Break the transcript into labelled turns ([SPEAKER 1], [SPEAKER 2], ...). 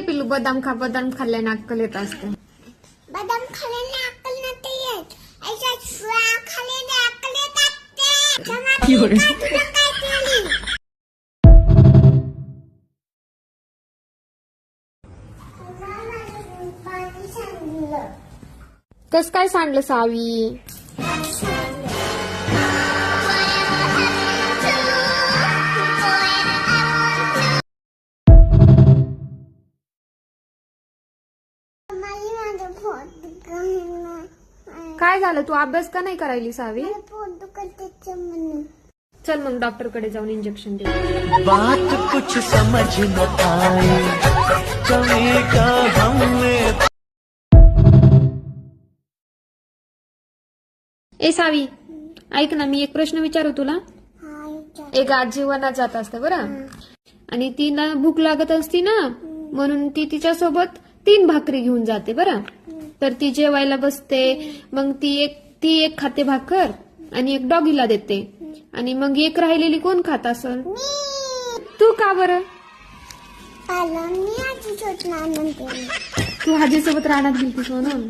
[SPEAKER 1] पिल्लू बदाम खा, बदाम खाल्ल्याने अक्कल येत असते.
[SPEAKER 2] बदाम खाल्ल्याने अक्कल नसते येत. ऐसा शिळा खाल्ल्याने अक्कल येत असते. समाधी का तुला काय केली? पाणी सांडलं.
[SPEAKER 1] कस काय सांडलं सावी? काय झालं, तू अभ्यास का नाही करायली सावी?
[SPEAKER 2] पोट दुखत म्हणून.
[SPEAKER 1] चल मग डॉक्टर कडे जाऊन इंजेक्शन देऊ.
[SPEAKER 3] बात कुछ समझ न आए कभी का हमने.
[SPEAKER 1] ए सावी, ऐक ना, मी एक प्रश्न विचारू तुला.
[SPEAKER 2] हा विचार.
[SPEAKER 1] एक आजी वनात जात असते बरं, आणि तिला भूक लागत असती ना, म्हणून ती तिच्यासोबत 3 भाकरी घेऊन जाते बरं. तर ती जेवायला बसते, मग ती एक खाते भाकर आणि एक डॉगीला देते, आणि मग एक राहिलेली कोण खात असल? तू का बरं?
[SPEAKER 2] मी आजी छोट म्हणते.
[SPEAKER 1] तू आजीसोबत रानात गेलतीस म्हणून.